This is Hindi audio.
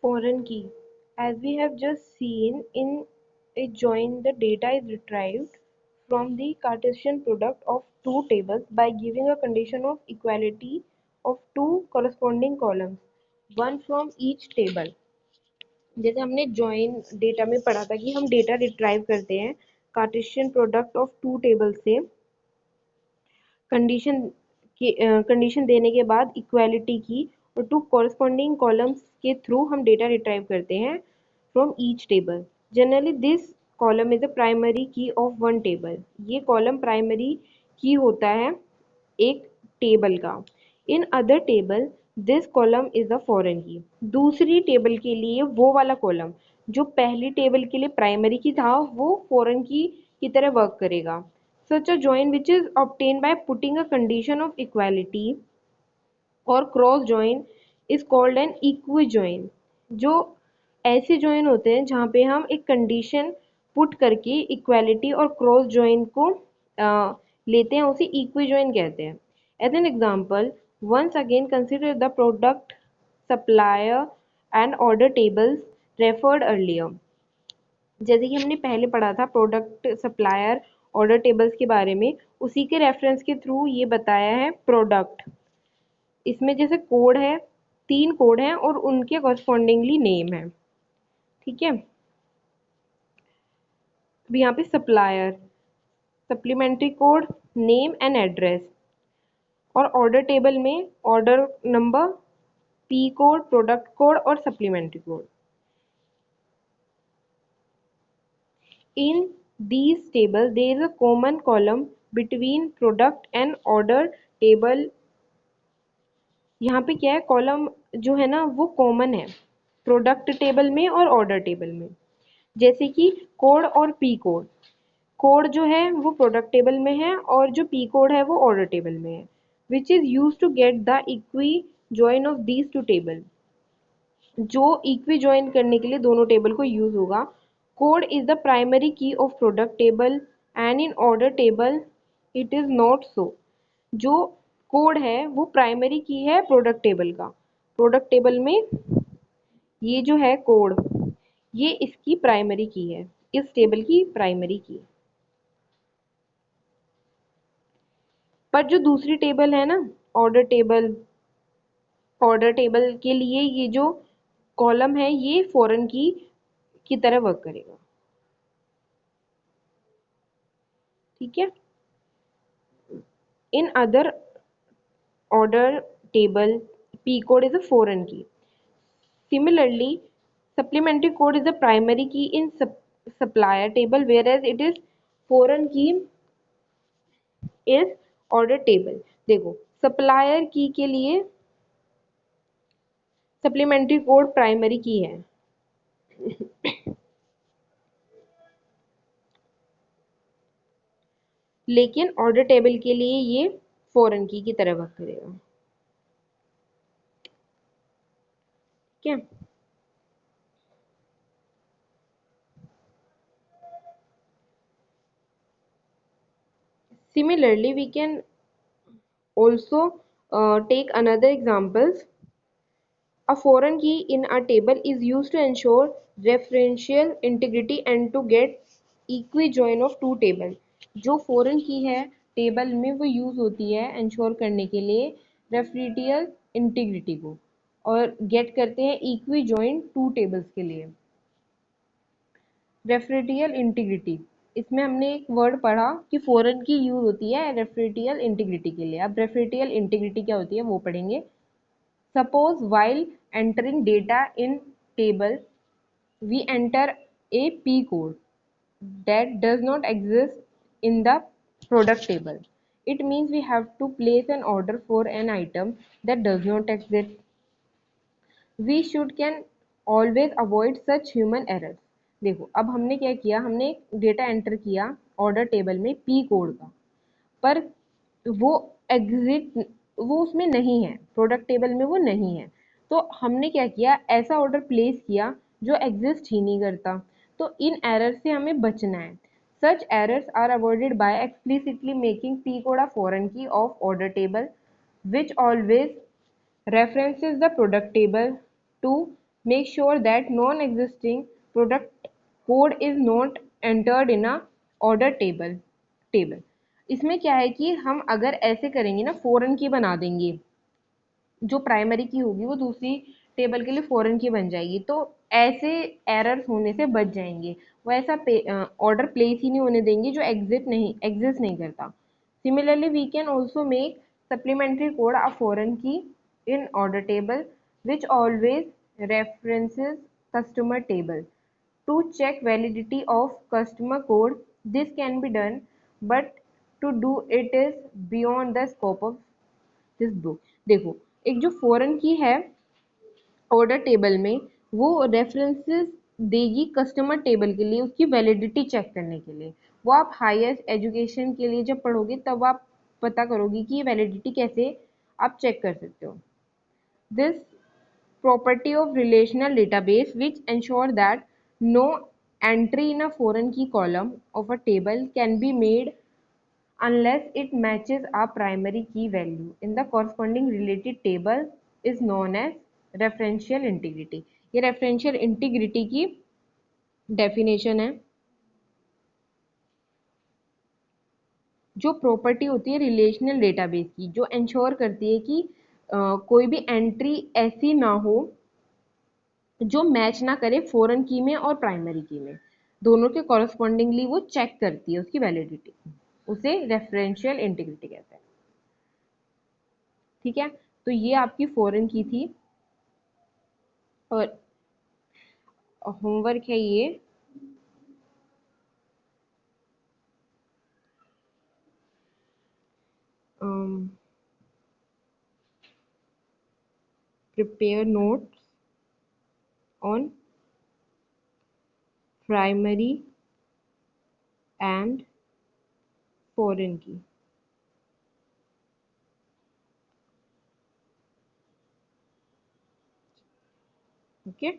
Foreign key. As we have just seen in a join, the data is retrieved from the Cartesian product of two tables by giving a condition of equality of two corresponding columns, one from each table. जैसे हमने जॉइन डेटा में पढ़ा था कि हम डेटा रिट्राइव करते हैं cartesian product of two table से कंडीशन कंडीशन देने के बाद इक्वालिटी की और टू कॉरस्पॉन्डिंग कॉलम्स के थ्रू हम डेटा रिट्राइव करते हैं from each table. Generally this column is a primary key of one table. ये कॉलम प्राइमरी की होता है एक टेबल का। In other table this column is a foreign key. दूसरी टेबल के लिए वो वाला कॉलम जो पहली टेबल के लिए प्राइमरी की था वो फॉरेन की तरह वर्क करेगा। Such a join which is obtained by putting a condition of equality or cross join is called an equijoin। जो ऐसे join होते हैं जहाँ पे हम एक condition put करके equality और cross join को लेते हैं उसे equijoin कहते हैं। As an example, once again consider the product, supplier and order tables referred earlier। जैसे कि हमने पहले पढ़ा था प्रोडक्ट सप्लायर ऑर्डर टेबल्स के बारे में, उसी के रेफरेंस के थ्रू ये बताया है प्रोडक्ट। इसमें जैसे कोड है, 3 कोड हैं और उनके कॉरस्पॉन्डिंगली नेम है। ठीक है, अब यहाँ पे supplier, supplementary code, name and address. और ऑर्डर टेबल में order number, P code, product code और supplementary code. In these tables, there is a common column between product and order table। यहाँ पे क्या है, कॉलम जो है ना वो कॉमन है प्रोडक्ट टेबल में और ऑर्डर टेबल में। जैसे कि कोड और पी कोड। कोड जो है वो प्रोडक्ट टेबल में है और जो पी कोड है वो ऑर्डर टेबल में है। Which is use to get the equi join of these two table. जो इक्वी ज्वाइन करने के लिए दोनों टेबल को यूज होगा। Code is the primary key of product table and in order table it is not so. जो कोड है वो प्राइमरी की है प्रोडक्ट टेबल का। प्रोडक्ट टेबल में ये जो है कोड, ये इसकी प्राइमरी की है, इस टेबल की प्राइमरी की। पर जो दूसरी टेबल है ना ऑर्डर टेबल, ऑर्डर टेबल के लिए ये जो कॉलम है ये फॉरेन की तरह वर्क करेगा। ठीक है, in other order table, P code is a foreign key. Similarly, supplementary code is a primary key in supplier table, whereas it is foreign key is order table। देखो supplier key के लिए supplementary code primary key है लेकिन ऑर्डर टेबल के लिए ये फॉरेन की तरह वर्क करेगा। ठीक है, similarly we can also take another examples। A foreign key in a table is used to ensure referential integrity and to get equijoin of two table। जो foreign key है टेबल में वो यूज होती है इंश्योर करने के लिए रेफरेंशियल इंटीग्रिटी को, और गेट करते हैं इक्विजॉइन टू टेबल्स के लिए। रेफरेंशियल इंटीग्रिटी, इसमें हमने एक वर्ड पढ़ा कि फॉरेन की यूज होती है रेफरेंशियल इंटीग्रिटी के लिए। अब रेफरेंशियल इंटीग्रिटी क्या होती है वो पढ़ेंगे। Suppose while entering data in table, we enter a P code that does not exist in the product table. It means we have to place an order for an item that does not exist। We should can always avoid such human errors। देखो अब हमने क्या किया, हमने डेटा एंटर किया ऑर्डर टेबल में P कोड का, पर वो एग्जिट वो उसमें नहीं है, प्रोडक्ट टेबल में वो नहीं है। तो हमने क्या किया, ऐसा ऑर्डर प्लेस किया जो एग्जिस्ट ही नहीं करता। तो इन एरर से हमें बचना है। Such errors are avoided by explicitly making P code a foreign key of order table which always references the product table to make sure that non-existing product code is not entered in a order table। इसमें क्या है कि हम अगर ऐसे करेंगे ना, फॉरेन की बना देंगे, जो प्राइमरी की होगी वो दूसरी टेबल के लिए फॉरेन की बन जाएगी, तो ऐसे एरर्स होने से बच जाएंगे। वो ऐसा ऑर्डर प्लेस ही नहीं होने देंगे जो एग्जिस्ट नहीं करता। Similarly we can also make supplementary code a foreign key in order table which always references customer table to check validity of customer code. This can be done, but to do it is beyond the scope of this book. देखो, एक जो फॉरेन की है ऑर्डर टेबल में, वो रेफरेंसेस देगी कस्टमर टेबल के लिए उसकी वैलिडिटी चेक करने के लिए। वो आप हायर एजुकेशन के लिए जब पढ़ोगे तब आप पता करोगे कि ये वैलिडिटी कैसे आप चेक कर सकते हो। This property of relational database which ensure that no entry in a foreign key column of a table can be made unless it matches a primary key value in the corresponding related table is known as referential integrity। ये referential integrity की definition है। जो प्रॉपर्टी होती है रिलेशनल डेटाबेस की, जो इंश्योर करती है कि कोई भी एंट्री ऐसी ना हो जो मैच ना करे फॉरेन की में और प्राइमरी की में, दोनों के कॉरस्पॉन्डिंगली वो चेक करती है उसकी वैलिडिटी, उसे रेफरेंशियल इंटीग्रिटी कहते हैं। ठीक है, तो ये आपकी फॉरेन की थी और होमवर्क है ये prepare notes on primary and foreign की। ओके।